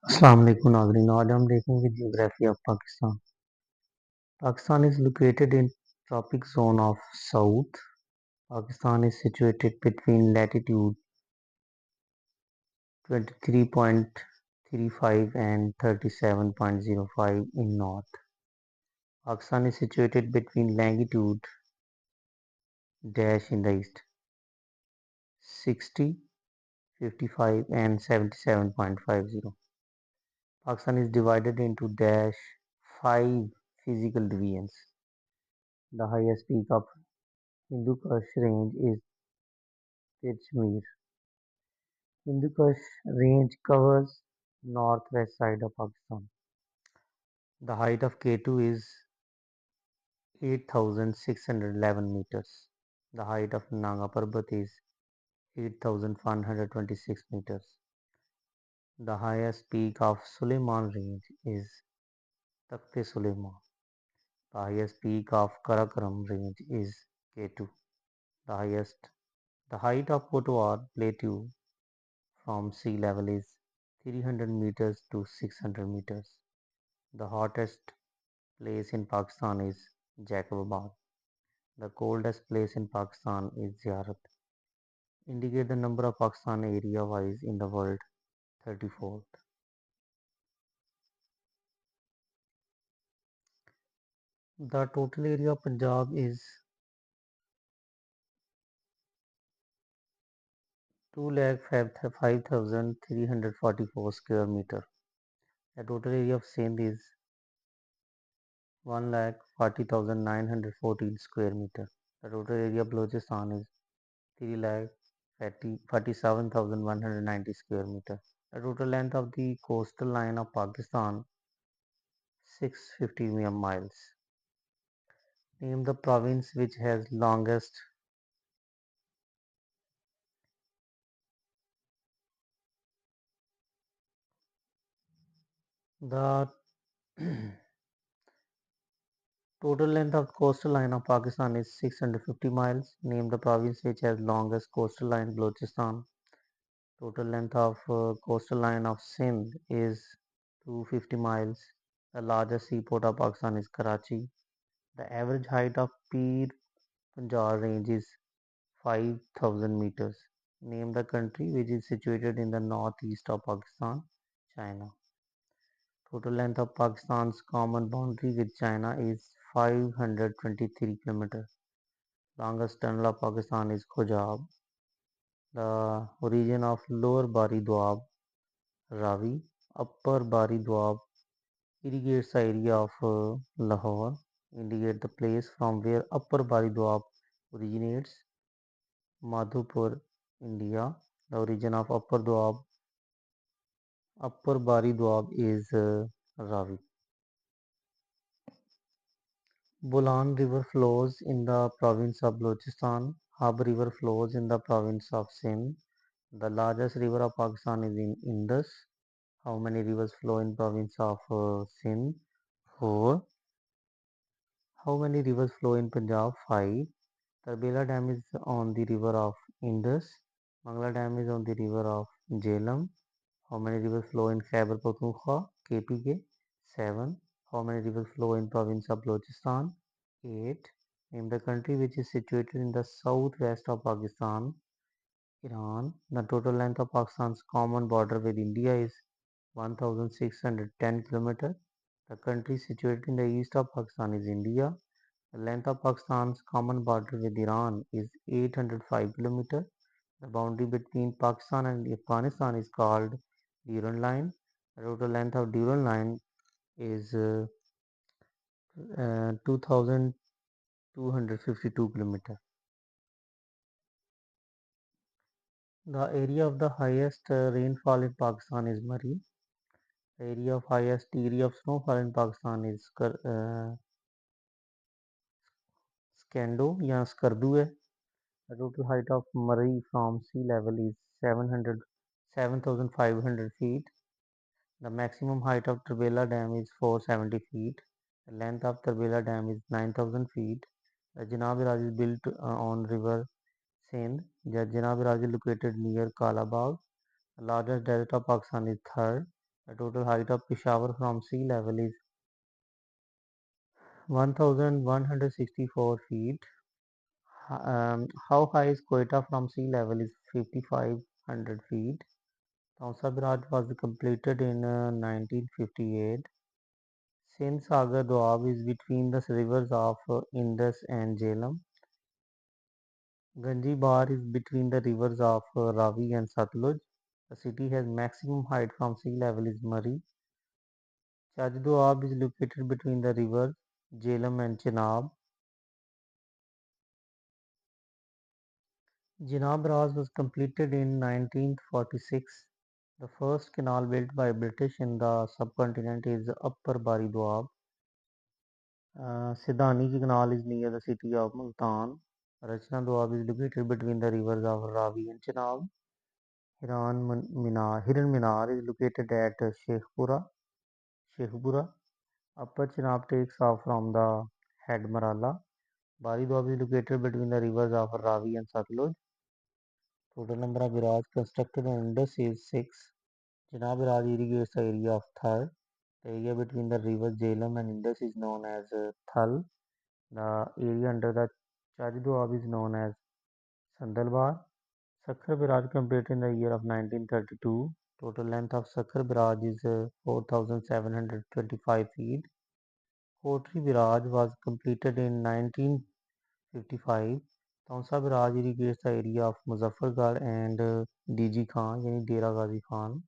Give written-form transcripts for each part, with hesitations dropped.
अस्सलाम वालेकुम नाज़रीन। आज हम देखेंगे geography of Pakistan. Pakistan is located in tropic zone of south. Pakistan is situated between latitude 23.35 and 37.05 in north. Pakistan is situated between longitude dash in the east 60, 55 and 77.50. Pakistan is divided into dash 5 physical divisions. The highest peak of Hindu Kush range is Kashmir. Hindu Kush range covers northwest side of Pakistan. The height of K2 is 8,611 meters. The height of Nanga Parbat is 8,126 meters. The highest peak of Suleiman range is Takht Suleiman. The highest peak of Karakoram range is K2. The highest the height of Potwar Plateau from sea level is 300 meters to 600 meters. The hottest place in Pakistan is Jacobabad. The coldest place in Pakistan is Ziyarat. Indicate the number of Pakistan area wise in the world. 34th. The total area of Punjab is 2,05,344 square meter. The total area of Sindh is 1,40,914 square meter. The total area of Balochistan is 3,47,190 square meter. The total length of the coastal line of Pakistan 650 miles. Name the province which has longest the total length of coastal line of Pakistan is 650 miles. Name the province which has longest coastal line Balochistan. Total length of coastal line of Sindh is 250 miles. The largest seaport of Pakistan is Karachi. The average height of Pir Panjal range is 5,000 meters. Name the country which is situated in the northeast of Pakistan. China. Total length of Pakistan's common boundary with China is 523 kilometers. Longest tunnel of Pakistan is Khojab. The origin of Lower Bari Doab, Ravi. Upper Bari Doab irrigates the area of Lahore. Indicate the place from where Upper Bari Doab originates. Madhupur, India. The origin of Upper Bari Doab is Ravi. Bolan River flows in the province of Balochistan. Hab River flows in the province of Sindh. The largest river of Pakistan is in Indus. How many rivers flow in province of Sindh? 4. How many rivers flow in Punjab? 5. Tarbela Dam is on the river of Indus. Mangla Dam is on the river of Jhelum. How many rivers flow in Khyber Pakhtunkhwa? KPK? 7. How many rivers flow in province of Balochistan? 8. Name the country which is situated in the southwest of Pakistan. Iran. The total length of Pakistan's common border with India is 1610 km. The country situated in the east of Pakistan is India. The length of Pakistan's common border with Iran is 805 km. The boundary between Pakistan and Afghanistan is called Durand Line. The total length of Durand Line is 2252 km. The area of the highest rainfall in Pakistan is Murray. The area of highest degree of snowfall in Pakistan is Skando या Skardu है. The total height of Murray from sea level is 7,500 feet. The maximum height of Turbela Dam is 470 feet. The length of Turbela Dam is 9,000 feet. The Janab Raj is built on river Sindh. The Janab Raj is located near Kalabag. The largest desert of Pakistan is Thar. The total height of Peshawar from sea level is 1164 feet. How high is Quetta from sea level is 5500 feet. Taunsa Barrage was completed in 1958. Sindh Sagar Doab is between the rivers of Indus and Jhelum. Ganji Bar is between the rivers of Ravi and Satluj. The city has maximum height from sea level is Murray. Chaj Doab is located between the rivers Jhelum and Chenab. Chenab Barrage was completed in 1946. The first canal built by British in the subcontinent is Upper Bari Doab. Sidani Canal is near the city of Multan. Rachna Doab is located between the rivers of Ravi and Chenab. Hiran Minar is located at Sheikhpura. Upper Chenab takes off from the head Marala. Bari Doab is located between the rivers of Ravi and Satluj. Total number of barrages constructed on Indus is 6. Chenab Barrage irrigates the area of Thar. The area between the rivers Jhelum and Indus is known as Thal. The area under the Chaj Doab is known as Sandalbar. Sakhar Barrage completed in the year of 1932. Total length of Sakhar Barrage is 4,725 feet. Kotri Barrage was completed in 1955. Taunsa Barrage irrigates the area of Muzaffargarh and DG Khan, yani Dera Ghazi Khan.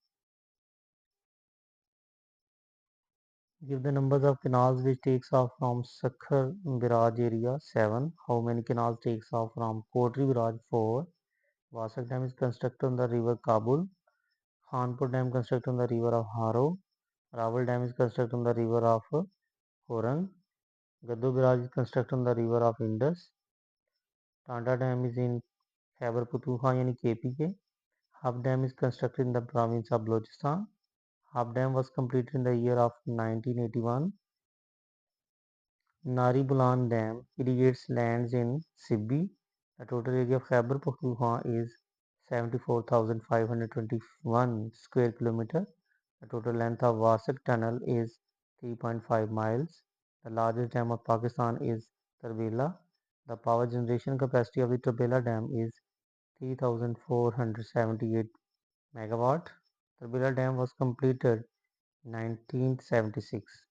Give the numbers of canals which takes off from Sakhar Barrage area 7. How many canals takes off from Kotri Barrage 4. Vasak Dam is constructed on the river Kabul. Khanpur Dam constructed on the river of Haro. Rawal Dam is constructed on the river of Korang. Gaddu Barrage is constructed on the river of Indus. Tanda Dam is in Khyber Pakhtunkhwa yani KPK. Hab Dam is constructed in the province of Balochistan. Hab Dam was completed in the year of 1981. Nari Bulan Dam irrigates lands in Sibbi. The total area of Khyber Pakhtunkhwa is 74,521 square kilometer. The total length of Vasak Tunnel is 3.5 miles. The largest dam of Pakistan is Tarbela. The power generation capacity of the Tarbela Dam is 3,478 megawatt. Tarbela Dam was completed in 1976.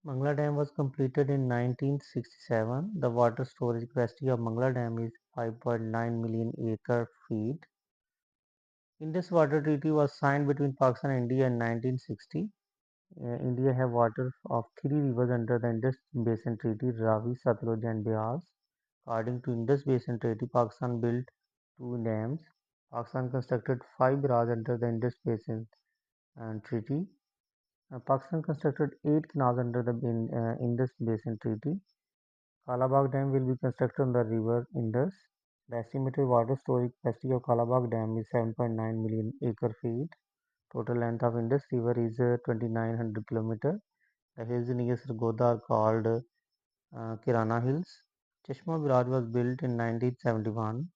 Mangla Dam was completed in 1967. The water storage capacity of Mangla Dam is 5.9 million acre feet. Indus Water Treaty was signed between Pakistan and India in 1960. India have water of three rivers under the Indus Basin Treaty, Ravi, Satluj and Beas. According to Indus Basin Treaty, Pakistan built two dams. Pakistan constructed five barrages under the Indus Basin Treaty. Pakistan constructed 8 canals under the Indus Basin Treaty. Kalabag Dam will be constructed on the river Indus. The estimated water storage capacity of Kalabag Dam is 7.9 million acre feet. Total length of Indus River is 2,900 km. The hills near Sargodha are called Kirana Hills. Chashma Barrage was built in 1971.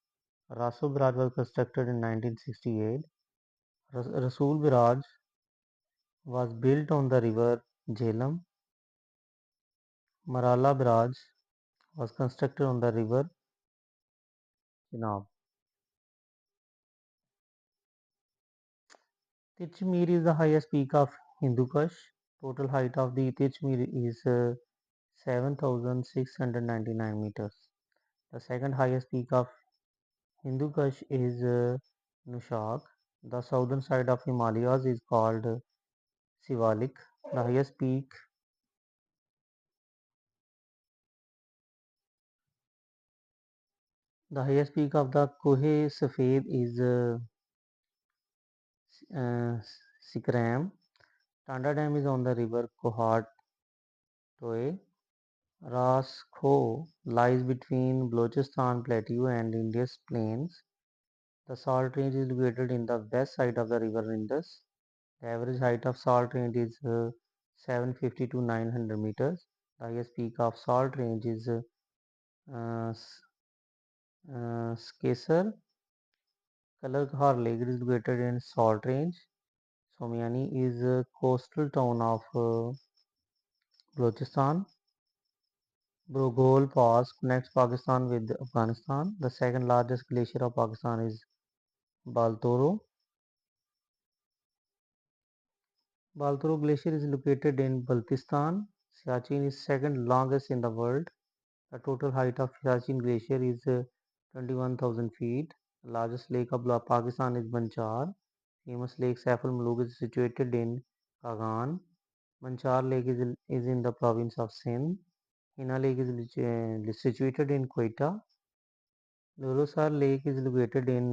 Raso Barrage was constructed in 1968. Rasool Barrage was built on the river Jhelum. Marala Barrage was constructed on the river Chenab. Tichmir is the highest peak of Hindu Kush. Total height of the Tichmir is 7,699 meters. The second highest peak of Hindu Kush is Nushak. The southern side of Himalayas is called Sivalik. The highest peak of the Kohe Safed is uh, Sikram. Tanda Dam is on the river Kohat Toe. Ras Kho lies between Balochistan Plateau and Indus Plains. The salt range is located in the west side of the river Indus. The average height of salt range is 750 to 900 meters. The highest peak of salt range is Skesar. Kalarghar Lake is located in Salt Range. Somiani is a coastal town of Balochistan. Brogol Pass connects Pakistan with Afghanistan. The second largest glacier of Pakistan is Baltoro. Baltoro Glacier is located in Baltistan. Siachen is second longest in the world. The total height of Siachen Glacier is 21,000 feet. The largest lake of Pakistan is Banchar. Famous lake Saiful Muluk is situated in Kagan. Banchar Lake is in the province of Sindh. Hina Lake is situated in Quetta. Lorosar Lake is located in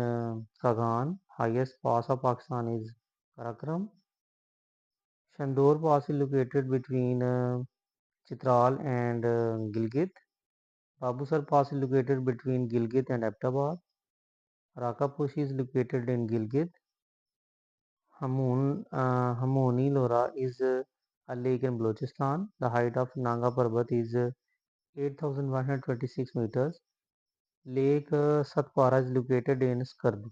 Kagan. Highest pass of Pakistan is Karakoram. Shandor Pass is located between Chitral and Gilgit. Babusar Pass is located between Gilgit and Abbottabad. Rakaposhi is located in Gilgit. Hamoni Lora is a lake in Balochistan. The height of Nanga Parbat is 8,126 meters. Lake Satpara is located in Skardu.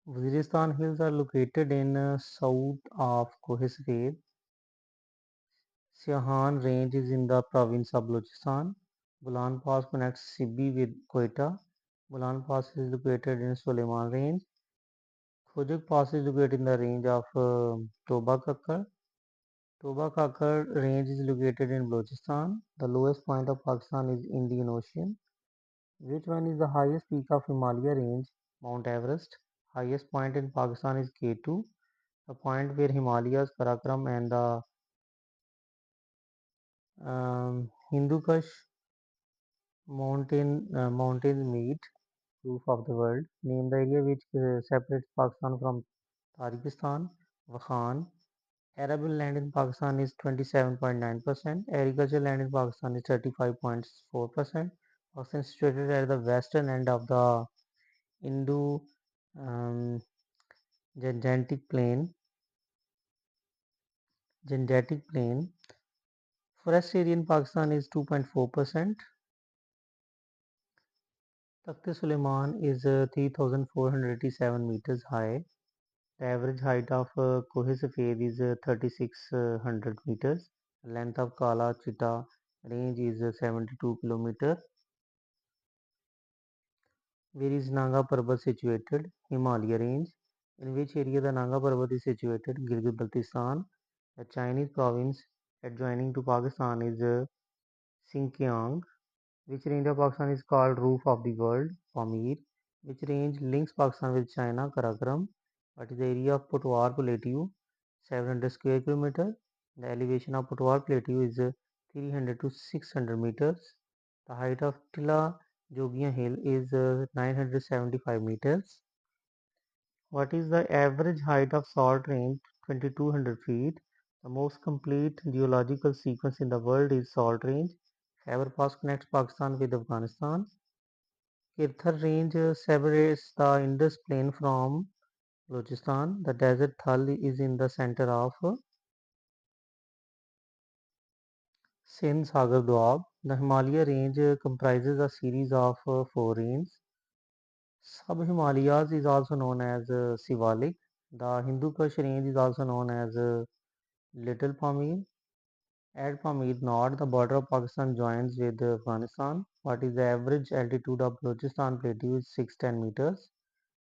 Waziristan Hills are located in south of Kohesfed. Siahan Range is in the province of Balochistan. Bolan Pass connects Sibi with Quetta. Bolan Pass is located in Suleiman Range. Khojak Pass is located in the range of Toba Kakkar. Toba Kakkar Range is located in Balochistan. The lowest point of Pakistan is Indian Ocean. Which one is the highest peak of Himalaya range? Mount Everest. Highest point in Pakistan is K2, the point where Himalayas, Karakoram and the Hindu Kush mountains meet. Roof of the world. Name the area which separates Pakistan from Tajikistan. Wakhan. Arable land in Pakistan is 27.9%. Agricultural land in Pakistan is 35.4%. Pakistan is situated at the western end of the Indo um, Gangetic Plain. Gangetic Plain. Forest area in Pakistan is 2.4%. Takht Suleiman is 3,487 meters high. The average height of Kohe Safed is 3,600 meters. The length of Kala Chitta range is 72 kilometers. Where is Nanga Parbat situated? Himalaya range. In which area the Nanga Parbat is situated? Gilgit-Baltistan. The Chinese province adjoining to Pakistan is Xinjiang. Which range of Pakistan is called Roof of the World? Pamir. Which range links Pakistan with China? Karakoram. What is the area of Potwar Plateau? 700 square kilometer. The elevation of Potwar Plateau is 300 to 600 meters. The height of Tilla Jogia Hill is 975 meters. What is the average height of Salt Range? 2200 feet. The most complete geological sequence in the world is Salt Range. Khyber Pass connects Pakistan with Afghanistan. Kirthar Range separates the Indus Plain from Balochistan. The desert Thal is in the center of Sindh Sagar Doab. The Himalaya range comprises a series of four ranges. Sub-Himalayas is also known as Sivalik. The Hindu Kush range is also known as Little Pamir. At Pamir North, the border of Pakistan joins with Afghanistan. What is the average altitude of Balochistan plateau is 610 meters.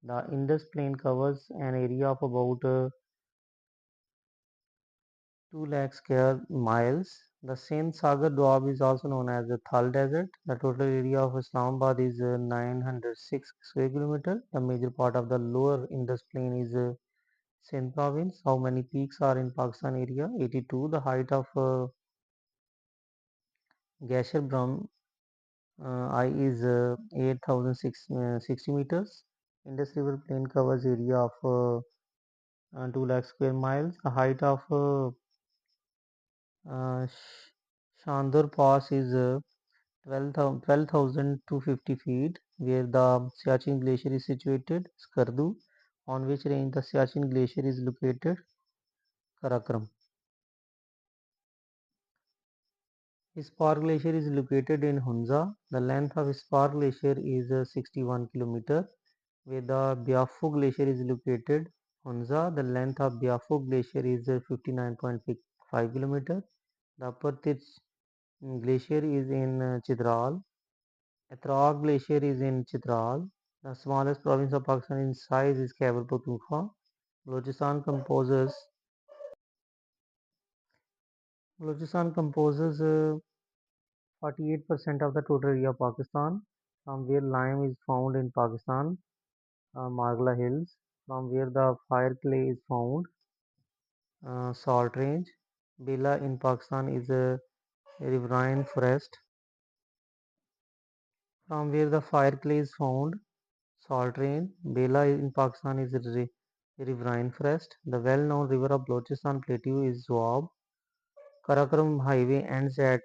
The Indus Plain covers an area of about 2 lakh square miles. The Sindh Sagar Doab is also known as the Thal Desert. The total area of Islamabad is 906 square kilometers. The major part of the lower Indus Plain is Sindh province. How many peaks are in Pakistan area? 82. The height of Gasher Brahm I is 8,060 meters. Indus River Plain covers area of 2 lakh square miles. The height of Shandor Pass is 12,250 feet, where the Siachen Glacier is situated. Skardu, on which range the Siachen Glacier is located. Karakoram. Spar Glacier is located in Hunza. The length of Spar Glacier is 61 km. Where the Biafo Glacier is located, Hunza, the length of Biafo Glacier is 59.5 km. The Upper Tirch Glacier is in Chitral. Athrog Glacier is in Chitral. The smallest province of Pakistan in size is Khyber Pakhtunkhwa. Balochistan composes Balochistan composes 48% of the total area of Pakistan, from where lime is found in Pakistan, Margla Hills, from where the fire clay is found, Salt Range. Bela in Pakistan is a riverine forest, from where the fire clay is found, Salt Range. Bela in Pakistan is a riverine forest. The well-known river of Balochistan Plateau is Zoab. Karakoram Highway ends at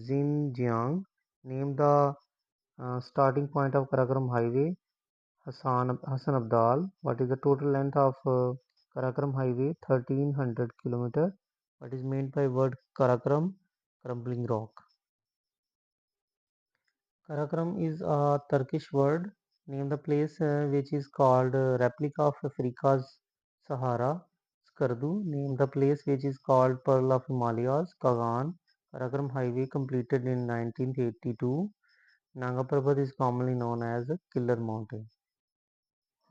Xinjiang. Name the starting point of Karakoram Highway, Hassan Abdal. What is the total length of Karakoram Highway? 1300 km. What is meant by word Karakoram? Crumbling rock. Karakoram is a Turkish word. Name the place which is called replica of Africa's Sahara. Skardu. Name the place which is called Pearl of Himalayas. Kagan. Karakoram Highway completed in 1982. Nanga Parbat is commonly known as Killer Mountain.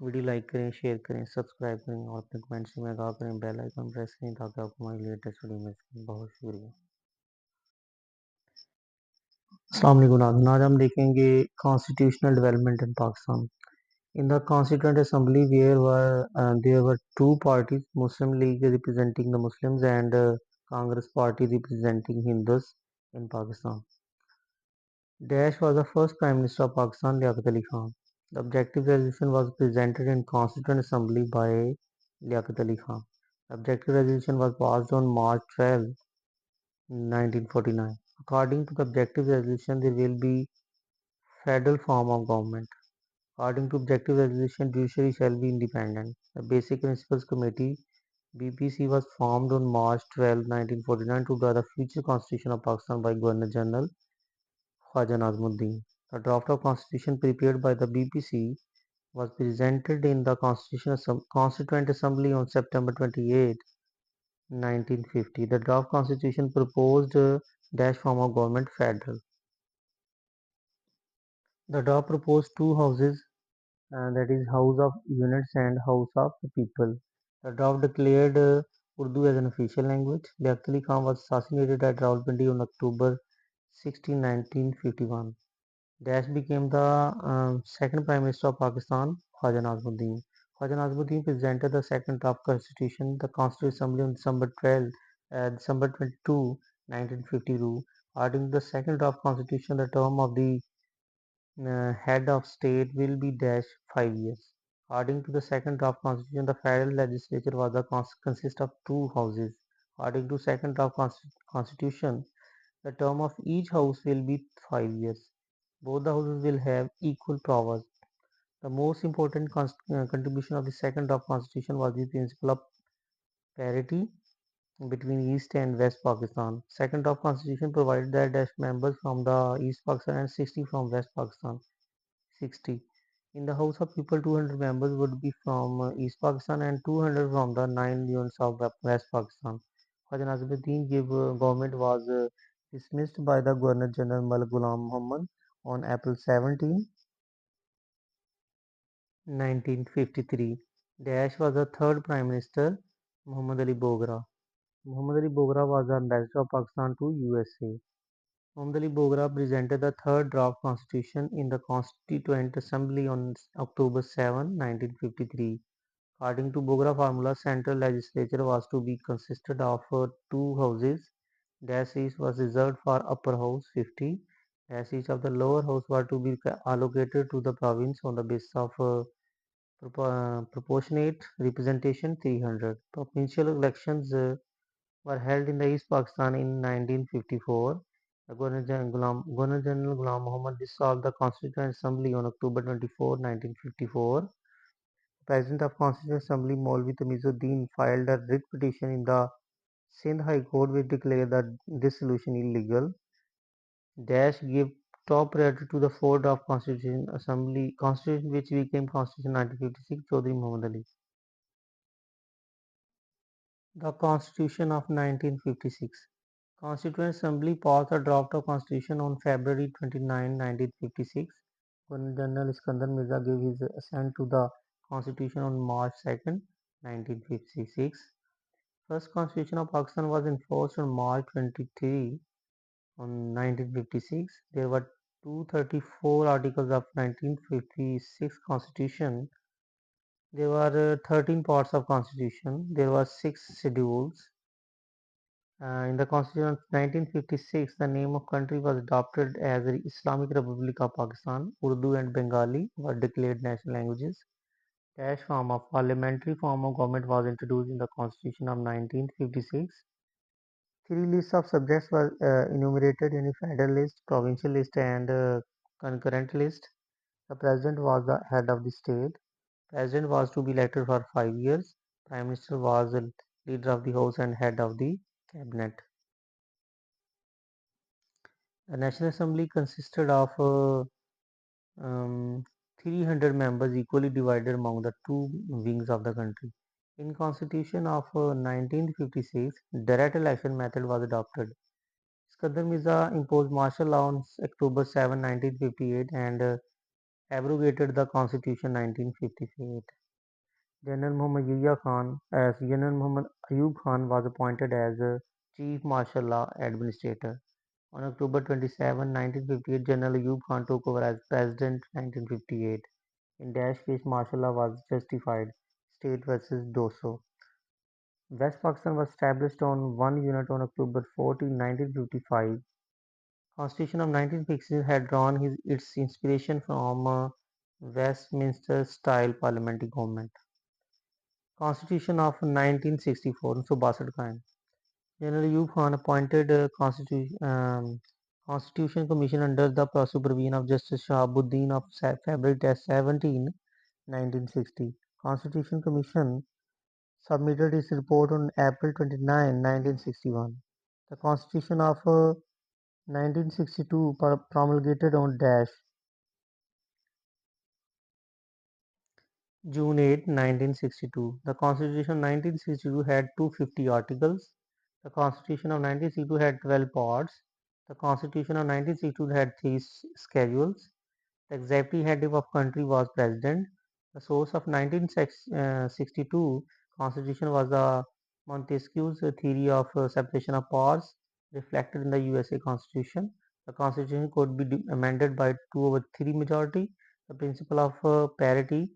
Video like करें, share करें, subscribe करें और अपने comments में आगाह करें, bell icon press करें ताकि आपको हमारी लेटेस्ट वीडियो मिल सके। बहुत शुक्रिया। अस्सलाम वालेकुम नाज़रीन, आज हम देखेंगे constitutional development in Pakistan. In the Constituent Assembly, there were two parties: Muslim League representing the Muslims and Congress Party representing Hindus in Pakistan. Dash was the first Prime Minister of Pakistan, Liaquat Ali Khan. The objective resolution was presented in Constituent Assembly by Liaquat Ali Khan. The objective resolution was passed on March 12, 1949. According to the objective resolution, there will be federal form of government. According to objective resolution, judiciary shall be independent. The Basic Principles Committee (BPC) was formed on March 12, 1949 to draw the future constitution of Pakistan by Governor General Khwaja Nazimuddin. The draft of constitution prepared by the BPC was presented in the Constituent Assembly on September 28, 1950. The draft constitution proposed dash form of government federal. The draft proposed two houses, that is House of Units and House of the People. The draft declared Urdu as an official language. Liaquat Ali Khan was assassinated at Rawalpindi on October 16, 1951. Dash became the second Prime Minister of Pakistan, Khwaja Nazimuddin. Khwaja Nazimuddin presented the second draft constitution, the Constituent Assembly on December 22, 1952. According to the second draft constitution, the term of the head of state will be dash 5 years. According to the second draft constitution, the federal legislature was consist of two houses. According to second draft constitution, the term of each house will be 5 years. Both the houses will have equal powers. The most important contribution of the second draft constitution was the principle of parity between East and West Pakistan. Second draft constitution provided that dash members from the East Pakistan and 60 from West Pakistan. 60. In the House of People, 200 members would be from East Pakistan and 200 from the 9 units of West Pakistan. Khwaja Nazimuddin government was dismissed by the Governor General Malik Ghulam Muhammad on April 17, 1953. Dash was the third Prime Minister, Muhammad Ali Bogra. Muhammad Ali Bogra was the ambassador of Pakistan to USA. Muhammad Ali Bogra presented the third draft constitution in the Constituent Assembly on October 7, 1953. According to Bogra formula, central legislature was to be consisted of two houses. Dash each was reserved for upper house 50. Dash each of the lower house were to be allocated to the province on the basis of proportionate representation 300. Provincial elections were held in the East Pakistan in 1954. The Governor General Ghulam Muhammad dissolved the Constituent Assembly on October 24, 1954. The President of Constituent Assembly, Maulvi Tamizuddin, filed a writ petition in the Sindh High Court which declared that dissolution illegal. Dash gave top priority to the fourth of Constitution Assembly Constitution which became Constitution 1956 Chaudhry Muhammad Ali. The Constitution of 1956. Constituent Assembly passed a draft of Constitution on February 29, 1956. Governor General Iskandar Mirza gave his assent to the Constitution on March 2, 1956. First Constitution of Pakistan was enforced on March 23 on 1956. There were 234 articles of 1956 Constitution. There were 13 parts of Constitution. There were 6 schedules. In the Constitution of 1956, the name of country was adopted as the Islamic Republic of Pakistan. Urdu and Bengali were declared national languages. Dash form of parliamentary form of government was introduced in the Constitution of 1956. Three lists of subjects were enumerated in a federal list, provincial list, and concurrent list. The president was the head of the state. President was to be elected for 5 years. Prime Minister was the leader of the house and head of the cabinet. The National Assembly consisted of 300 members equally divided among the two wings of the country. In Constitution of 1956, direct election method was adopted. Iskandar Mirza imposed martial law on October 7, 1958 and abrogated the Constitution 1958. General Muhammad Ayub Khan was appointed as Chief Martial Law Administrator. On October 27, 1958, General Ayub Khan took over as President 1958. In Dash case, martial law was justified. State versus Doso. West Pakistan was established on 1 unit on October 14, 1955. Constitution of 1960 had drawn its inspiration from Westminster-style parliamentary government. Constitution of 1964, Subasad Khan. General Ayub Khan appointed a Constitution Commission under the supervision of Justice Shahabuddin of February 17, 1960. Constitution Commission submitted its report on April 29, 1961. The Constitution of 1962 promulgated on June 8, 1962. The Constitution of 1962 had 250 articles. The Constitution of 1962 had 12 parts. The Constitution of 1962 had 3 schedules. The executive head of country was president. The source of 1962 Constitution was the Montesquieu's theory of separation of powers reflected in the USA Constitution. The Constitution could be amended by 2/3 majority. The principle of parity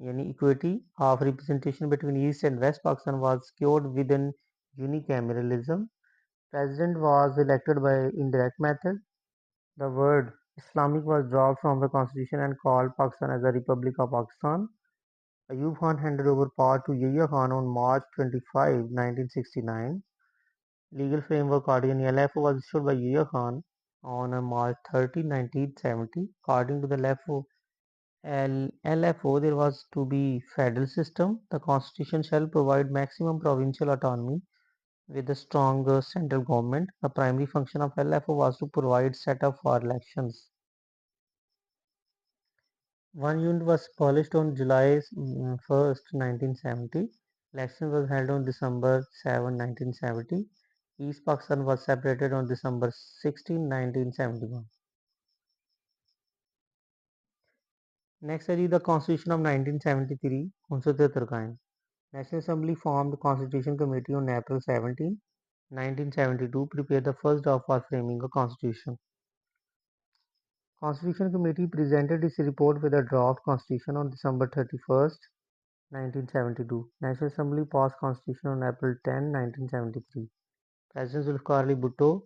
yani equity of representation between East and West Pakistan was secured within unicameralism. President was elected by indirect method. The word Islamic was dropped from the constitution and called Pakistan as the Republic of Pakistan. Ayub Khan handed over power to Yahya Khan on March 25, 1969. Legal framework order LFO was issued by Yahya Khan on March 30, 1970. According to the LFO, there was to be federal system. The constitution shall provide maximum provincial autonomy with a stronger central government. The primary function of LFO was to provide setup for elections. One unit was abolished on July 1st, 1970. Election was held on December 7, 1970. East Pakistan was separated on December 16, 1971. Next is the Constitution of 1973, Constitution. National Assembly formed the Constitution Committee on April 17, 1972, prepared the first draft for framing a constitution. Constitution Committee presented its report with a draft constitution on December 31st, 1972. National Assembly passed Constitution on April 10, 1973. President Zulfikar Ali Bhutto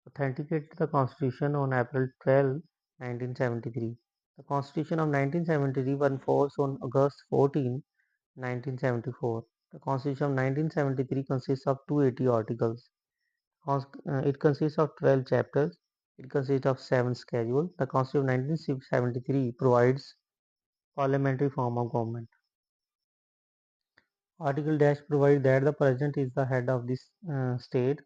authenticated the Constitution on April 12, 1973. The Constitution of 1973 was enforced on August 14, 1974. The Constitution of 1973 consists of 280 articles. It consists of 12 chapters. It consists of 7 schedules. The Constitution of 1973 provides parliamentary form of government. Article dash provides that the president is the head of this state.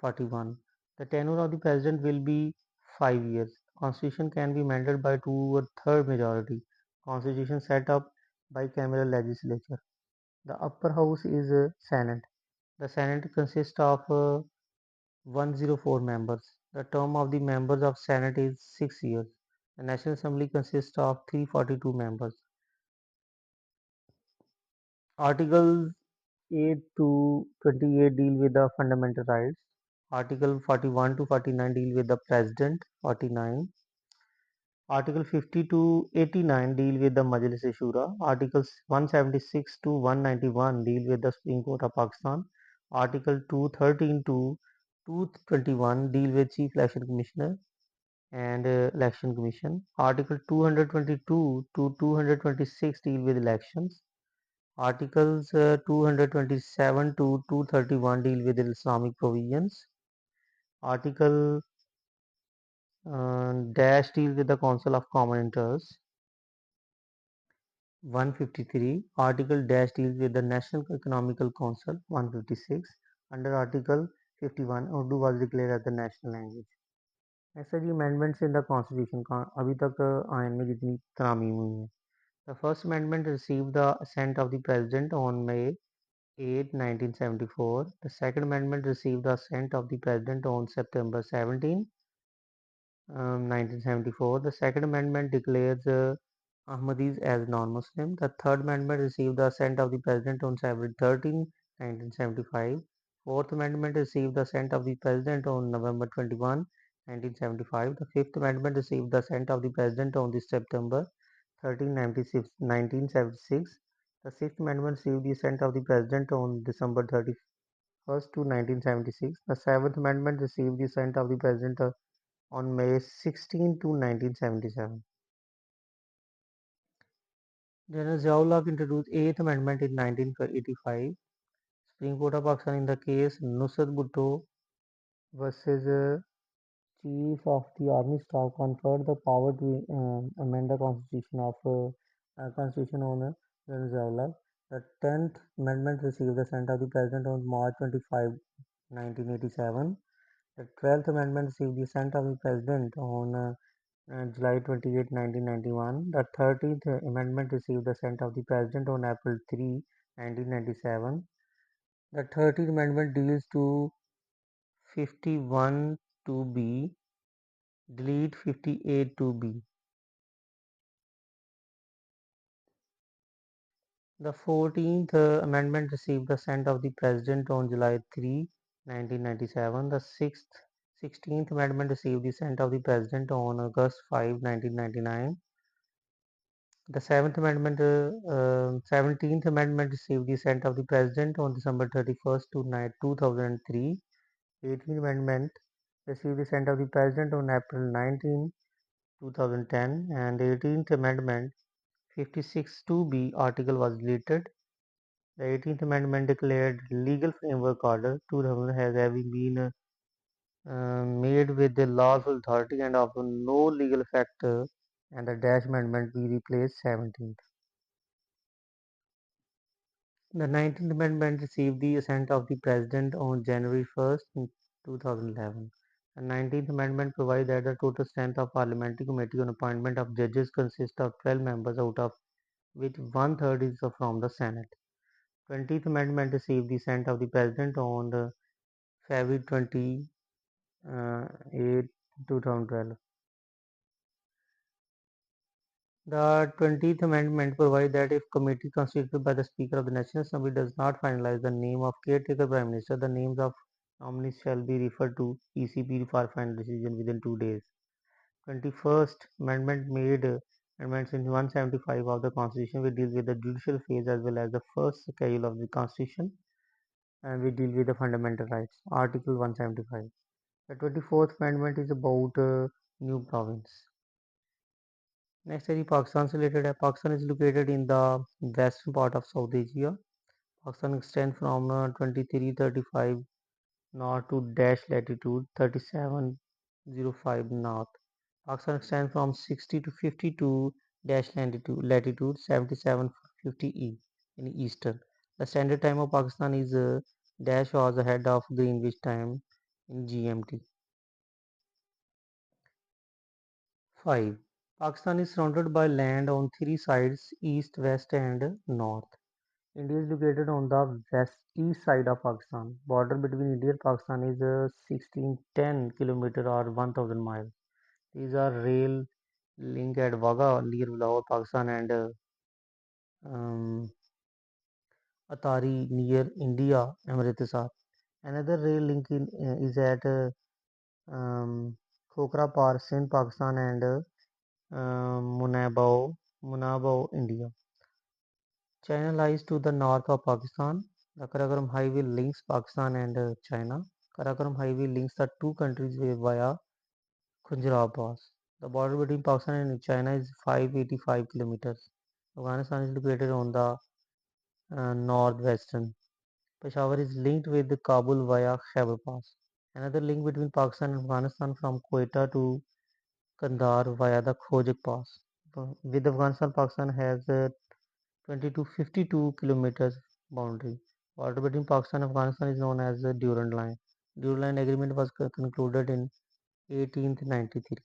41. The tenure of the president will be 5 years. Constitution can be amended by two-third majority. Constitution set up bicameral legislature. The upper house is Senate. The Senate consists of 104 members. The term of the members of Senate is 6 years. The National Assembly consists of 342 members. Articles 8 to 28 deal with the fundamental rights. Article 41 to 49 deal with the president. 49. Article 50 to 89 deal with the Majlis Shura. Articles 176 to 191 deal with the Supreme Court of Pakistan. Article 213 to 221 deal with Chief Election Commissioner and Election Commission. Article 222 to 226 deal with elections. Articles 227 to 231 deal with Islamic provisions. Article dash deal with the Council of Common Interest. 153. Article dash deals with the National Economical Council. 156. Under Article 51, Urdu was declared as the national language. ऐसा जी amendments in the constitution का अभी तक ion में जितनी तरामीम हुई हैं. The first amendment received the assent of the president on May 8, 1974. The second amendment received the assent of the president on September 17, 1974. The second amendment declares Ahmadis as non-Muslim. The third amendment received the assent of the president on February 13, 1975. Fourth amendment received the assent of the president on November 21, 1975. The fifth amendment received the assent of the president on this September 13, 1976. The sixth amendment received the assent of the president on December 31st to 1976. The seventh amendment received the assent of the president on May 16 to 1977. General Ziaullah introduced 8th Amendment in 1985. Supreme Court of Pakistan in the case Nusrat Bhutto versus Chief of the Army Staff conferred the power to amend the Constitution on General Ziaullah. The 10th Amendment received the assent of the President on March 25, 1987. The 12th Amendment received the assent of the President on July 28, 1991. The 13th Amendment received the assent of the President on April 3, 1997. The 13th Amendment deals to 51 to B, delete 58 to B. The 14th Amendment received the assent of the President on July 3, 1997. The 16th Amendment received the assent of the President on August 5, 1999. The 17th Amendment received the assent of the President on December 31st, 2003. 18th Amendment received the assent of the President on April 19, 2010. And the 18th Amendment 56 2B article was deleted. The 18th Amendment declared legal framework order 2000 has having been made with the lawful authority and of no legal effect, and the dash amendment we replaced 17th. The 19th Amendment received the assent of the President on January 1st, 2011. The 19th Amendment provides that the total strength of Parliamentary Committee on Appointment of Judges consists of 12 members, out of which one-third is from the Senate. 20th Amendment received the assent of the President on February 28, 2012. The 20th Amendment provides that if committee constituted by the Speaker of the National Assembly does not finalize the name of caretaker Prime Minister, the names of nominees shall be referred to PCP for final decision within 2 days. 21st Amendment made amendments in 175 of the Constitution, which deals with the judicial phase as well as the first schedule of the Constitution, and we deal with the fundamental rights. Article 175. The 24th Amendment is about new province. Next is Pakistan related. Pakistan is located in the western part of South Asia. Pakistan extends from 2335 north to dash latitude 3705 north. Pakistan extends from 60 to 52 dash latitude 7750 E in eastern. The standard time of Pakistan is dash hours ahead of Greenwich time in GMT. 5. Pakistan is surrounded by land on three sides, east, west and north. India is located on the east side of Pakistan. Border between India and Pakistan is 1610 km or 1000 miles. These are rail link at Wagah near Lahore, Pakistan and um, Atari near India, Amritsar. Another rail link is at Khokra Par, Sindh, Pakistan and Munabao, India. China lies to the north of Pakistan. The Karakoram Highway links Pakistan and China. Karakoram Highway links the two countries via Khunjaraw Pass. The border between Pakistan and China is 585 kilometers. Afghanistan is located on the northwestern. Peshawar is linked with Kabul via Khyber Pass. Another link between Pakistan and Afghanistan from Quetta to Kandahar via the Khojak Pass. With Afghanistan, Pakistan has 20 to 52 kilometers boundary. Border between Pakistan and Afghanistan is known as the Durand Line. Durand Line agreement was concluded in 1893.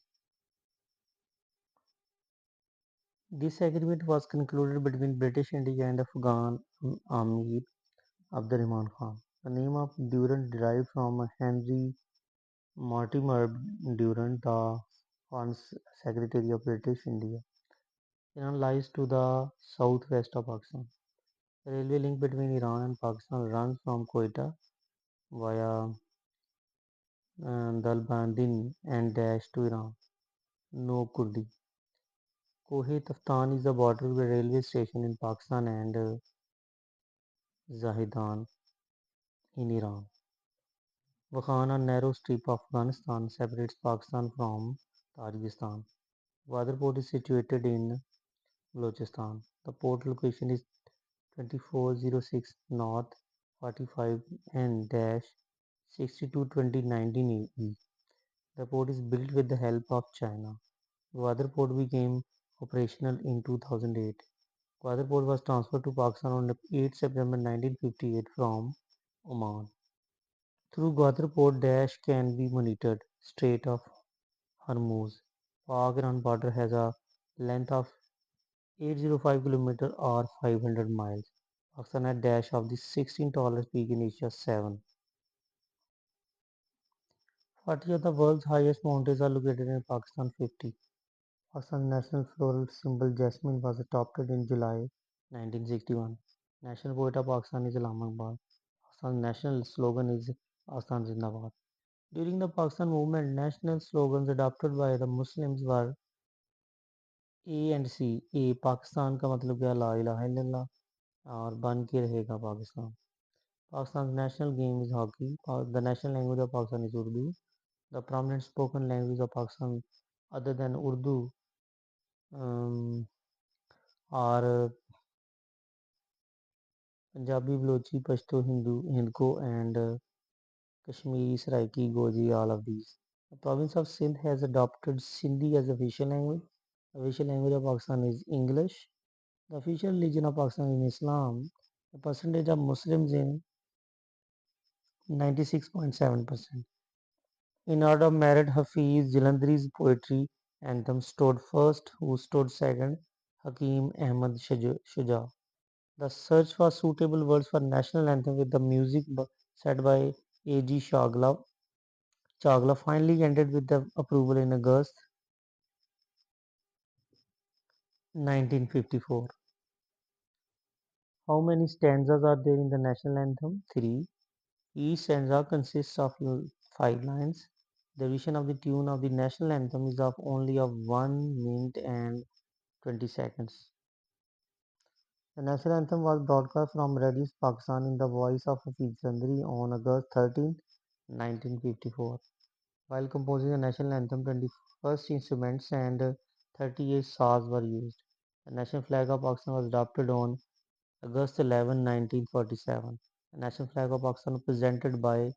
This agreement was concluded between British India and Afghan Amir Abdurrahman Khan. The name of Durand derived from Henry Mortimer Durand, the once Secretary of British India. Iran lies to the southwest of Pakistan. The railway link between Iran and Pakistan runs from Quetta via Dalbandin and Dash to Iran. No Kurdi. Kohe Taftan is the border railway station in Pakistan and Zahedan in Iran. Wakhan, a narrow strip of Afghanistan, separates Pakistan from Tajikistan. Gwadar port is situated in Balochistan. The port location is 2406 North 45 N 622019 E. The port is built with the help of China. Gwadar port became operational in 2008. Gwadar port was transferred to Pakistan on 8 September 1958 from Oman. Through Gwadar port, Dash can be monitored. Strait of Hormuz. Pak-Iran border has a length of 805 km or 500 miles. Pakistan at Dash of the 16th tallest peak in Asia 7. 40 of the world's highest mountains are located in Pakistan 50. Pakistan's national floral symbol jasmine was adopted in July 1961. National poet of Pakistan is Islamabad. Pakistan's national slogan is Pakistan Zindabad. During the Pakistan movement, national slogans adopted by the Muslims were A and C. A Pakistan का मतलब क्या ला इलाहा इल्लल्लाह और बन के रहेगा Pakistan. Pakistan's national game is hockey. The national language of Pakistan is Urdu. The prominent spoken language of Pakistan other than Urdu um, are Punjabi, Balochi, Pashto, Hindko and Kashmiri, Saraiki, Goji, all of these. The province of Sindh has adopted Sindhi as official language. The official language of Pakistan is English. The official religion of Pakistan is Islam. The percentage of Muslims in 96.7%. In order of merit, Hafiz Jalandhari's poetry anthem stood first, who stood second, Hakim Ahmad Shuja. The search for suitable words for national anthem with the music set by A.G. Chagla finally ended with the approval in August 1954. How many stanzas are there in the national anthem? 3. Each stanza consists of 5 lines. The duration of the tune of the national anthem is of only of 1 minute and 20 seconds. The national anthem was broadcast from Radio Pakistan in the voice of Hafiz Chandri on August 13, 1954. While composing the national anthem, 21st instruments and 38 saws were used. The national flag of Pakistan was adopted on August 11, 1947. The national flag of Pakistan was presented by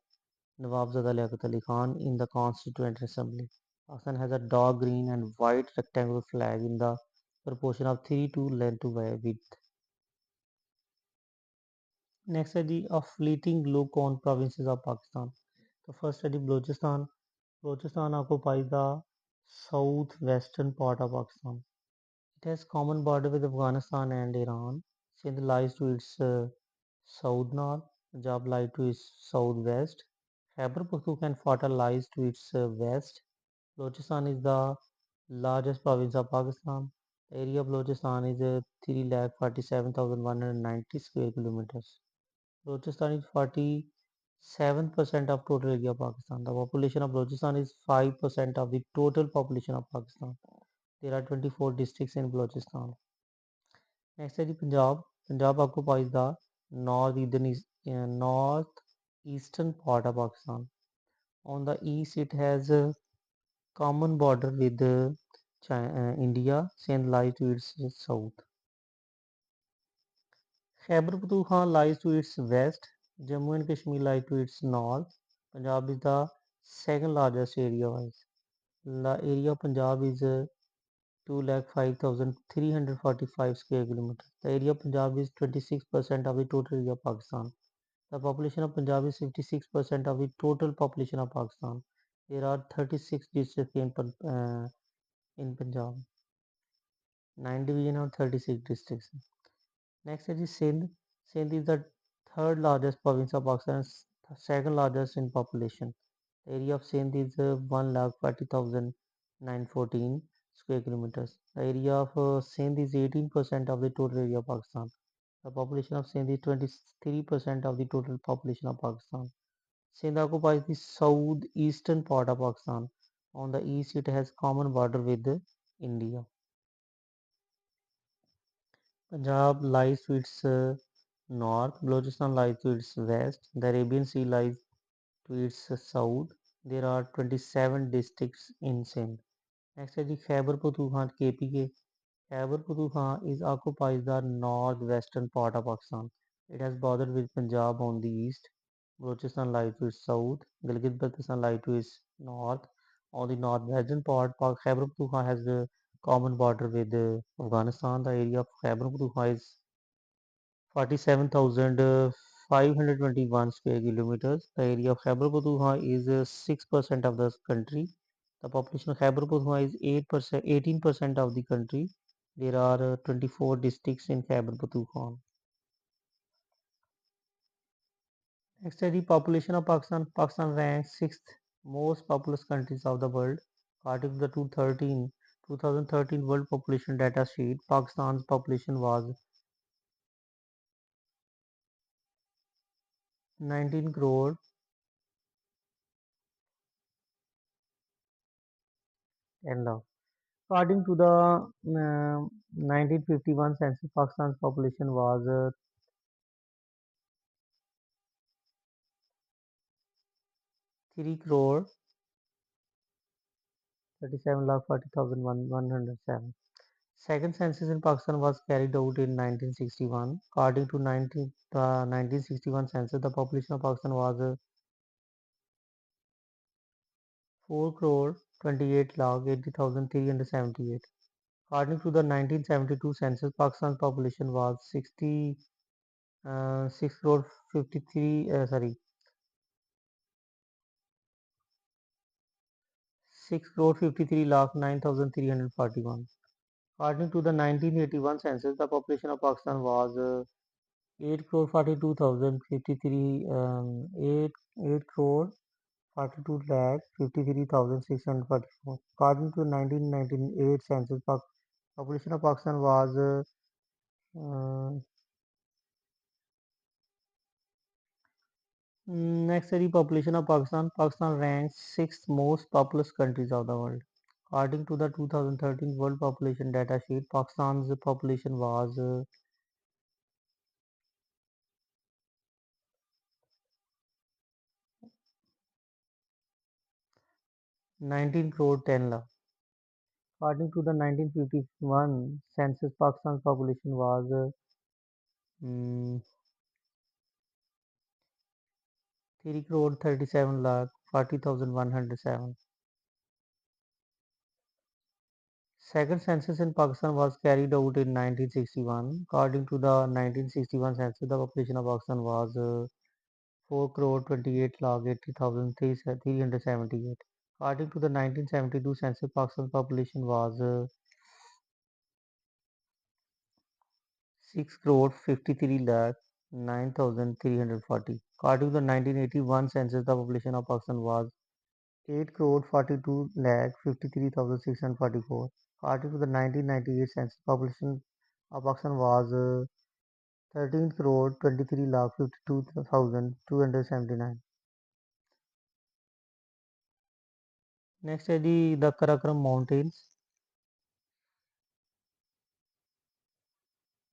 Nawabzada Liaquat Ali Khan in the Constituent Assembly. Pakistan has a dark green and white rectangular flag in the proportion of 3 to length to width. Next study of fleeting blue cone provinces of Pakistan. The first study Balochistan. Balochistan occupies the southwestern part of Pakistan. It has common border with Afghanistan and Iran. Sindh lies to its south north, Punjab lies to its southwest. Khyber Pakhtunkhwa and Fata lies to its west. Balochistan is the largest province of Pakistan. The area of Balochistan is 3,47,190 square kilometers. Balochistan is 47% of total area of Pakistan. The population of Balochistan is 5% of the total population of Pakistan. There are 24 districts in Balochistan. Next is Punjab. Punjab occupies the northeastern part of Pakistan. On the east, it has a common border with India. Sindh lies to its south. Khyber Pakhtunkhwa lies to its west. Jammu and Kashmir lies to its north. Punjab is the second largest area-wise. The area of Punjab is 2,05,345 square kilometers. The area of Punjab is 26% of the total area of Pakistan. The population of Punjab is 56% of the total population of Pakistan. There are 36 districts in Punjab. 9 divisions of 36 districts. Next is Sindh. Sindh is the third largest province of Pakistan, second largest in population. The area of Sindh is 1,40,914 square kilometers. The area of Sindh is 18% of the total area of Pakistan. The population of Sindh is 23% of the total population of Pakistan. Sindh occupies the southeastern part of Pakistan. On the east, it has common border with India. Punjab lies to its north, Balochistan lies to its west, the Arabian Sea lies to its south. There are 27 districts in Sindh. Next is the Khyber Pakhtunkhwa KPK. Khyber Pakhtunkhwa is occupies the northwestern part of Pakistan. It has bordered with Punjab on the east. Balochistan lies to its south. Gilgit-Baltistan lies to its north. On the northwestern part, Khyber Pakhtunkhwa has a common border with Afghanistan. The area of Khyber Pakhtunkhwa is 47,521 square kilometers. The area of Khyber Pakhtunkhwa is 6% of the country. The population of Khyber Pakhtunkhwa is 8%, 18% of the country. There are 24 districts in Khyber Pakhtunkhwa. Next is the population of Pakistan. Pakistan ranks sixth most populous countries of the world. According to the 2013 World Population Data Sheet, Pakistan's population was 19 crore 10 lakh. According to the 1951 census, Pakistan's population was 3 crore 37 lakh 40,107. Second census in Pakistan was carried out in 1961. According to 1961 census, the population of Pakistan was 4 crore 28 lakh 80,378. According to the 1972 census, Pakistan's population was 6 crore 53 6 crore 53 lakh 9,341. According to the 1981 census, the population of Pakistan was 8 crore 42,053 8 crore 42 lakh 53,644. According to 1998 census, population of Pakistan was next is the population of Pakistan. Pakistan ranks sixth most populous countries of the world. According to the 2013 World Population Data Sheet, Pakistan's population was 19 crore 10 lakh. According to the 1951 census, Pakistan's population was mm, 3 crore 37 lakh 40,107. Second census in Pakistan was carried out in 1961. According to the 1961 census, the population of Pakistan was 4 crore 28 lakh 80,378. According to the 1972 census, Pakistan's population was 6 crore 53 lakh 9,340. According to the 1981 census, the population of Pakistan was 8 crore 42 lakh 53,644. According to the 1998 census, population of Pakistan was 13 crore 23 lakh 52,279. Next is the Karakoram Mountains.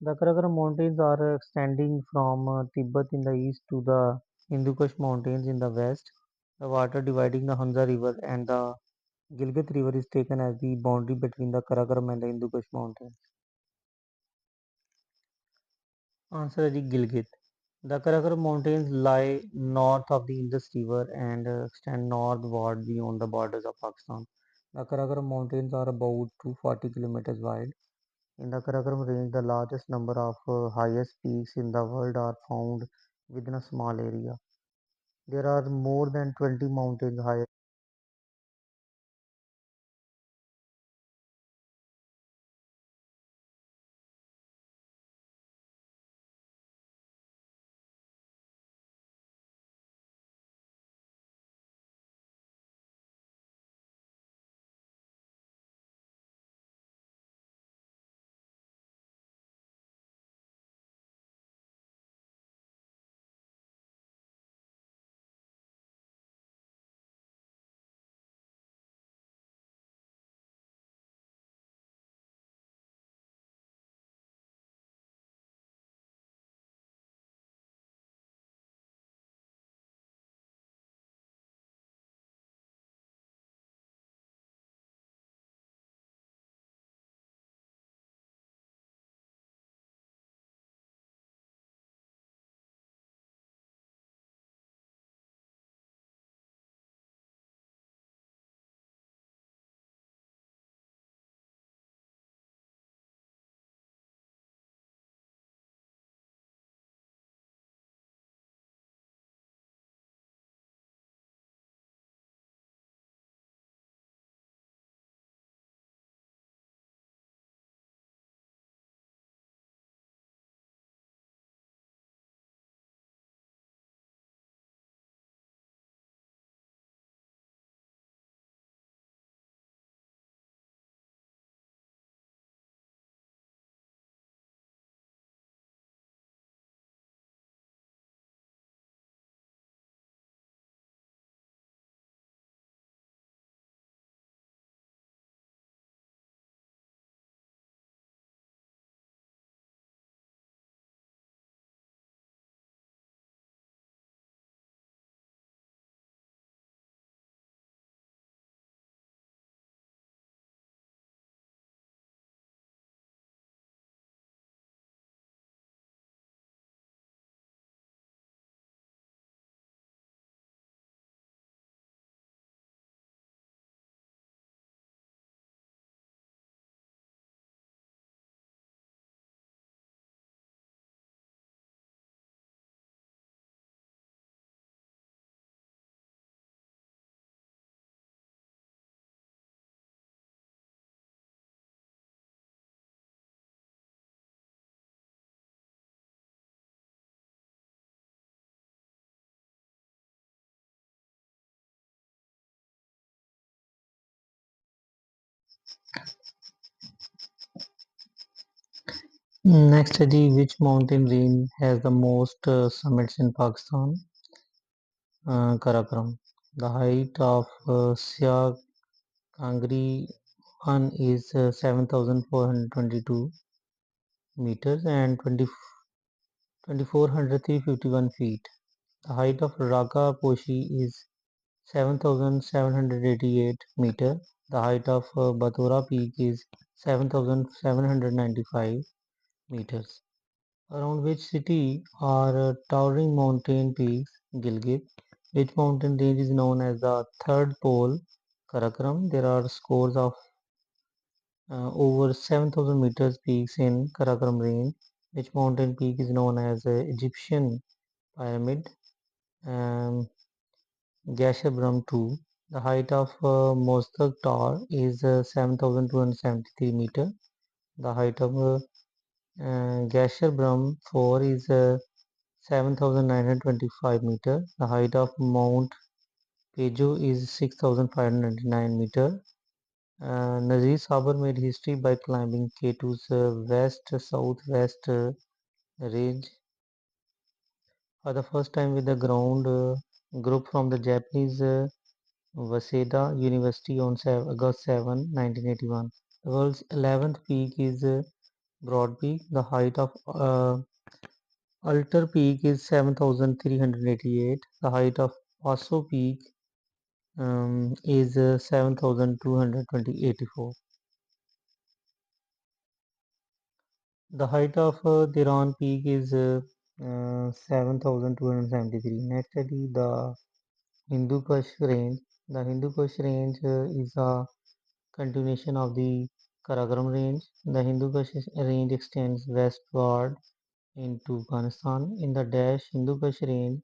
The Karakoram Mountains are extending from Tibet in the east to the Hindu Kush Mountains in the west. The water dividing the Hunza River and the Gilgit River is taken as the boundary between the Karakoram and the Hindu Kush Mountains. Answer is Gilgit. The Karakoram Mountains lie north of the Indus River and extend northward beyond the borders of Pakistan. The Karakoram Mountains are about 240 kilometers wide. In the Karakoram range, the largest number of highest peaks in the world are found within a small area. There are more than 20 mountains higher. Next is which mountain range has the most summits in Pakistan? Karakoram. The height of Siya Kangri 1 is 7,422 meters and 2,451 feet. The height of Raga Poshi is 7,788 meter. The height of Batora Peak is 7,795 meters. Around which city are towering mountain peaks? Gilgit. Which mountain range is known as the third pole? Karakoram. There are scores of over 7,000 meters peaks in Karakoram range. Which mountain peak is known as the Egyptian pyramid? Um, Gasherbrum 2. The height of Mostak Tower is 7,273 meter. The height of Gasherbrum 4 is 7,925 meter. The height of Mount Pejo is 6,599 meter. Nazir Sabar made history by climbing K2's west-southwest range for the first time with the ground group from the Japanese Waseda University on August 7, 1981. The world's 11th peak is Broad Peak. The height of Altar Peak is 7,388. The height of Paso Peak is 7,284. The height of Diran Peak is 7,273. Next study the Hindu Kush range. The Hindu Kush range is a continuation of the Karakoram range. The Hindu Kush range extends westward into Afghanistan. In the Dash, Hindu Kush range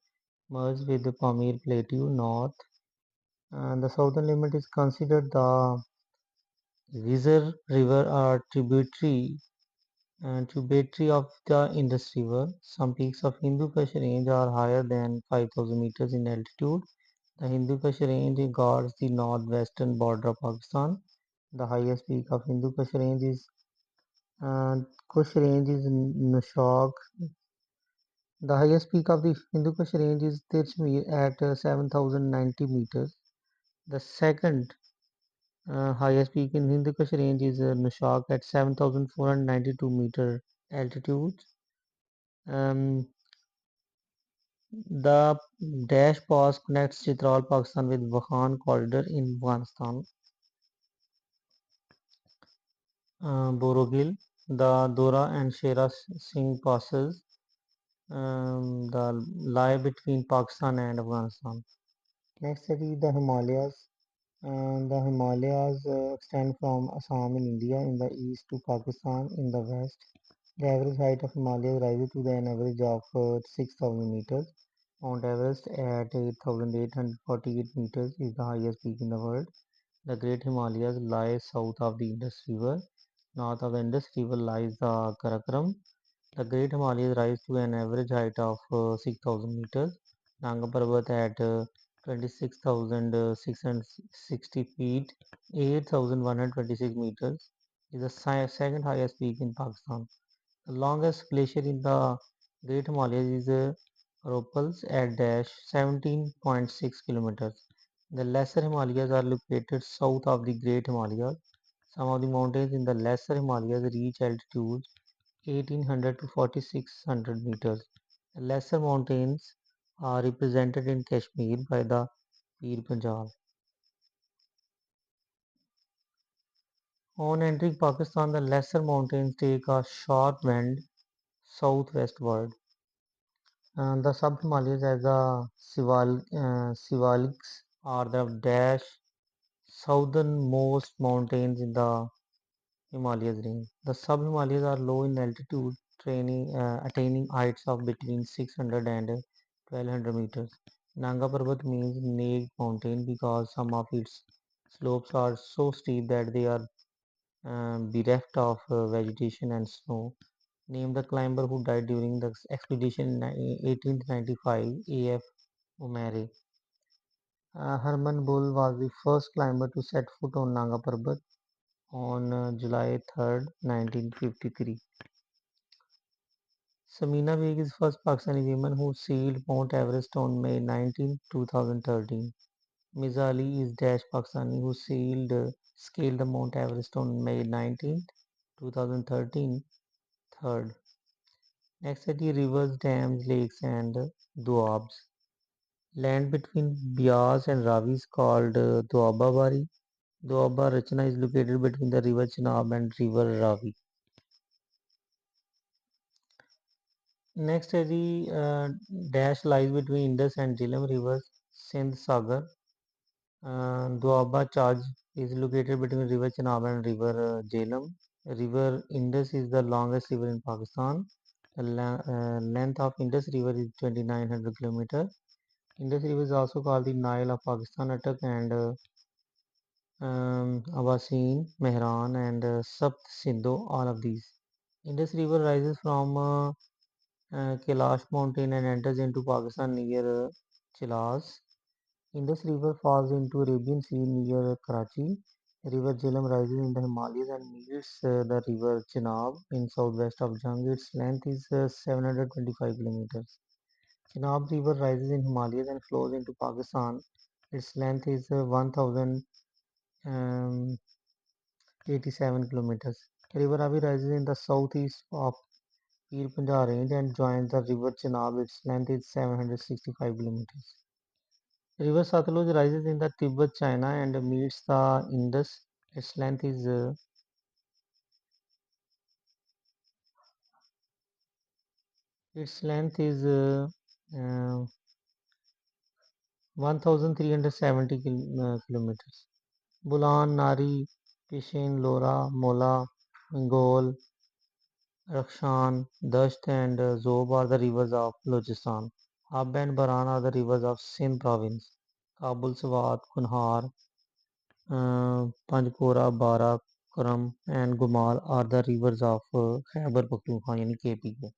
merges with the Pamir Plateau north, and the southern limit is considered the Vizir River, a tributary of the Indus River. Some peaks of Hindu Kush range are higher than 5,000 meters in altitude. The Hindu Kush range guards the northwestern border of Pakistan. The highest peak of Hindu Kush range is Nushak. The highest peak of the Hindu Kush range is Tirchmir at 7,090 meters. The second highest peak in Hindu Kush range is Nushak at 7,492 meter altitude. Um, the Dash Pass connects Chitral, Pakistan with Wakhan corridor in Afghanistan. Borogil, the Dora and Shera Singh passes the lie between Pakistan and Afghanistan. Next study the Himalayas. The Himalayas extend from Assam in India in the east to Pakistan in the west. The average height of Himalayas rises to an average of 6,000 meters. Mount Everest at 8,848 meters is the highest peak in the world. The Great Himalayas lie south of the Indus River. North of the Indus River lies the Karakoram. The Great Himalayas rise to an average height of 6,000 meters. Nanga Parbat at 26,660 feet, 8,126 meters, is the second highest peak in Pakistan. The longest glacier in the Great Himalayas is Ropals at 17.6 kilometers. The Lesser Himalayas are located south of the Great Himalayas. Some of the mountains in the Lesser Himalayas reach altitudes 1800 to 4600 meters. The lesser mountains are represented in Kashmir by the Pir Panjal. On entering Pakistan, the lesser mountains take a sharp bend southwestward. The sub-Himalayas as the Sivaliks are the dash southernmost mountains in the Himalayas range. The sub-Himalayas are low in altitude, attaining heights of between 600 and 1200 meters. Nanga Parbat means naked mountain because some of its slopes are so steep that they are bereft of vegetation and snow. Named the climber who died during the expedition in 1895, A.F. Umare. Herman Bull was the first climber to set foot on Nanga Parbat on July 3rd, 1953. Samina Begum is the first Pakistani woman who scaled Mount Everest on May 19, 2013. Miza Ali is Dash Pakistani who scaled the Mount Everest on May 19, 2013. Third. Next city rivers, dams, lakes and doabs. Land between Bias and Ravi is called Doaba Bari. Doaba Rachna is located between the river Chenab and river Ravi. Next the dash lies between Indus and Jhelum rivers, Sindh Sagar, Doaba Chaj is located between river Chenab and river Jhelum. River Indus is the longest river in Pakistan. The length of Indus River is 2900 km. Indus River is also called the Nile of Pakistan, Attock and Abasin, Mehran and Sapt Sindhu, all of these. Indus River rises from Kailash mountain and enters into Pakistan near Chilas. Indus River falls into Arabian Sea near Karachi. River Jhelum rises in the Himalayas and meets the river Chenab in southwest of Jang. Its length is 725 kilometers. Chenab River rises in Himalayas and flows into Pakistan. Its length is 1087 kilometers. River Ravi rises in the southeast of Pir Panjal range and joins the river Chenab. Its length is 765 kilometers. River Satluj rises in the Tibet, China and meets the Indus. Its length is its length is 1370 kilometers. Bulan, Nari, Pishin, Lora, Mola, Mongol, Rakshan, Dasht and Zob are the rivers of Balochistan. Ab and Baran are the rivers of Sindh province. Kabul, Swat, Kunhar, Panchkora, Bara, Karam and Gumal are the rivers of Khyber Pakhtunkhwa yani KPK.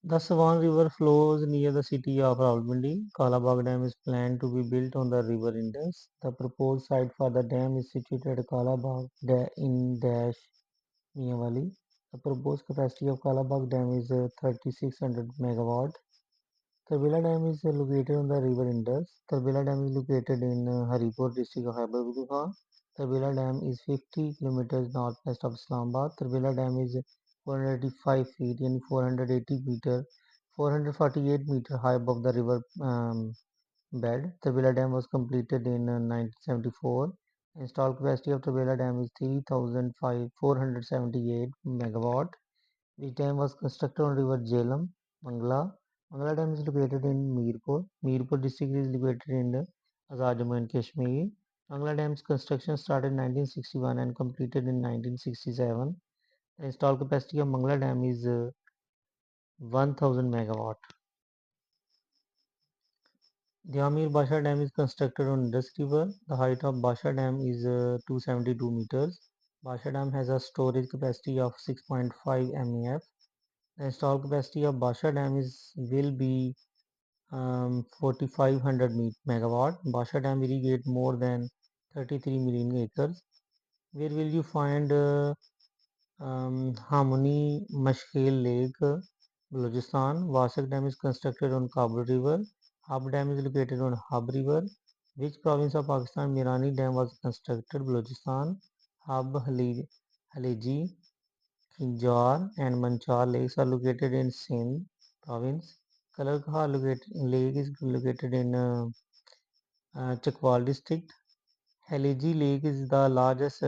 The Swan River flows near the city of Rawalpindi. Kalabag Dam is planned to be built on the river Indus. The proposed site for the dam is situated at Kalabag in Dash Miawali. The proposed capacity of Kalabag Dam is 3600 megawatt. Tarbela Dam is located on the river Indus. Tarbela Dam is located in Haripur district of Khyber Pakhtunkhwa. Tarbela Dam is 50 kilometers northwest of Islamabad. Tarbela Dam is 485 feet and 480 meter, 448 meter high above the river bed. Tarbela Dam was completed in 1974. Installed capacity of Tarbela Dam is 3,478 megawatt. The dam was constructed on river Jhelum, Mangla. Mangla Dam is located in Mirpur. Mirpur district is located in Azad Jammu and Kashmir. Mangla Dam's construction started in 1961 and completed in 1967. The installed capacity of Mangla Dam is 1000 megawatt. The Amir Basha Dam is constructed on Indus River. The height of Basha Dam is 272 meters. Basha Dam has a storage capacity of 6.5 MAF. The installed capacity of Basha Dam will be 4500 megawatt. Basha Dam irrigate more than 33 million acres. Where will you find Harmony Mashkil Lake, Balochistan? Vasak Dam is constructed on Kabul River. Hab Dam is located on Hab River. Which province of Pakistan Mirani Dam was constructed? Balochistan. Hab, Haleji, Kinjar and Manchar lakes are located in Sindh province. Kalarkha lake is located in Chakwal district. Haleji Lake is the largest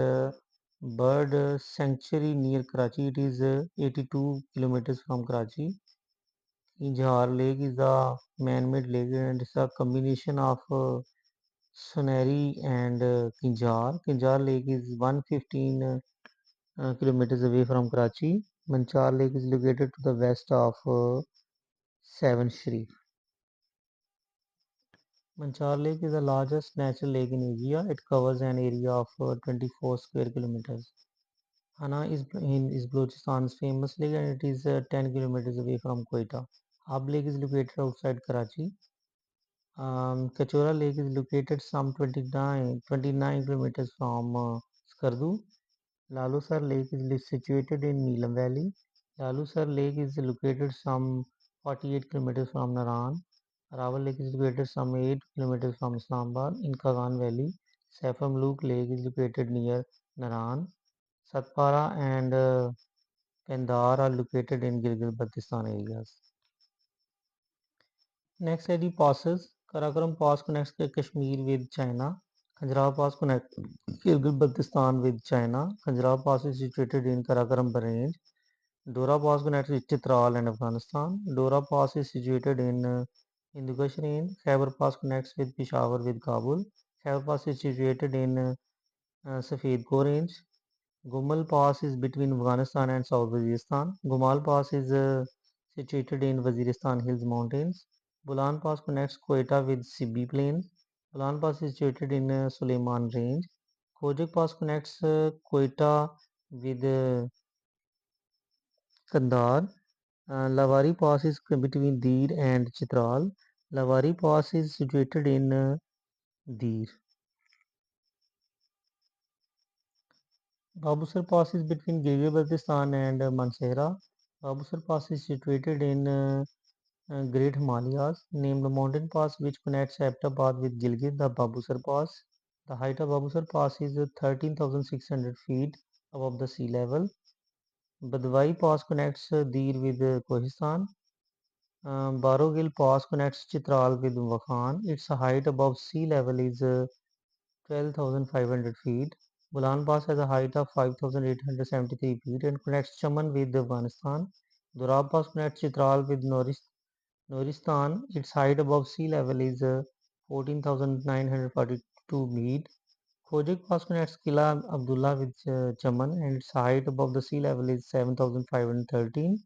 bird sanctuary near Karachi. It is 82 kilometers from Karachi. Kinjar Lake is a man-made lake and it's a combination of Soneri and Kinjar. Kinjar Lake is 115 kilometers away from Karachi. Manchar Lake is located to the west of Seven Sharif. Manchar Lake is the largest natural lake in Asia. It covers an area of 24 square kilometers. Hana is Balochistan's famous lake and it is 10 kilometers away from Quetta. Hab Lake is located outside Karachi. Kachora Lake is located some 29 kilometers from Skardu. Lalusar Lake is situated in Neelam Valley. Lalusar Lake is located some 48 kilometers from Naran. Rawal Lake is located some 8 kilometers from Islamabad in Kagan Valley. Saifamluk Lake is located near Naran. Satpara and Pendar are located in Gilgit-Baltistan areas. Next are the passes. Karakoram Pass connects Kashmir with China. Khanjra Pass connects Gilgit-Baltistan with China. Khanjra Pass is situated in Karakoram range. Dora Pass connects with Chitral and Afghanistan. Dora Pass is situated in Hindu Kush range. Khyber Pass connects with Peshawar with Kabul. Khyber Pass is situated in Safed Ko Range. Gumal Pass is between Afghanistan and South Waziristan. Gumal Pass is situated in Waziristan Hills Mountains. Bolan Pass connects Quetta with Sibi Plain. Bolan Pass is situated in Suleiman Range. Khojak Pass connects Quetta with Kandar. Lavari Pass is between Dir and Chitral. Lavari Pass is situated in Dir. Babusar Pass is between Gilgit-Baltistan and Mansehra. Babusar Pass is situated in Great Himalayas. Named the mountain pass which connects Abbottabad with Gilgit, the Babusar Pass. The height of Babusar Pass is 13,600 feet above the sea level. Badwai Pass connects Dir with Kohistan. Barogil Pass connects Chitral with Wakhan. Its height above sea level is 12,500 feet. Bolan Pass has a height of 5,873 feet and connects Chaman with Afghanistan. Dorab Pass connects Chitral with Noristan. Its height above sea level is 14,942 feet. Khojak Pass connects Kila Abdullah with Chaman and its height above the sea level is 7,513.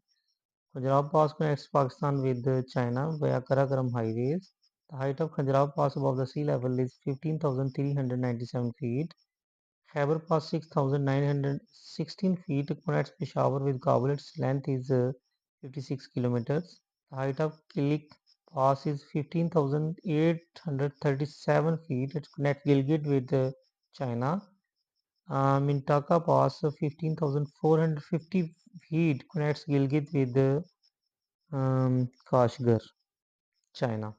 Khajuraho Pass connects Pakistan with China via Karakoram highways. The height of Khajuraho Pass above the sea level is 15,397 feet. Khyber Pass 6,916 feet connects Peshawar with Kabul. Its length is 56 kilometers. The height of Kilik Pass is 15,837 feet. It connects Gilgit with China. Mintaka Pass 15,450 feet connects Gilgit with Kashgar, China.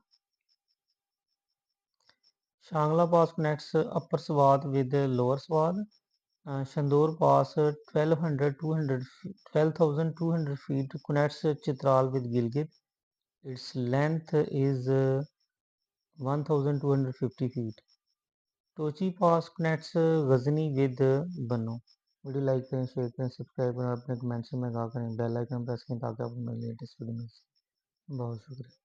Shangla Pass connects Upper Swat with Lower Swat. Shandur Pass 12,200 feet connects Chitral with Gilgit. Its length is 1,250 feet. Tochi Pass connects Ghazni with Banno. Video like करें share करें subscribe करें अपने comments में आगाह करें bell icon press करें ताकि आपको मेरी लेटेस्ट वीडियो मिल सके बहुत शुक्रिया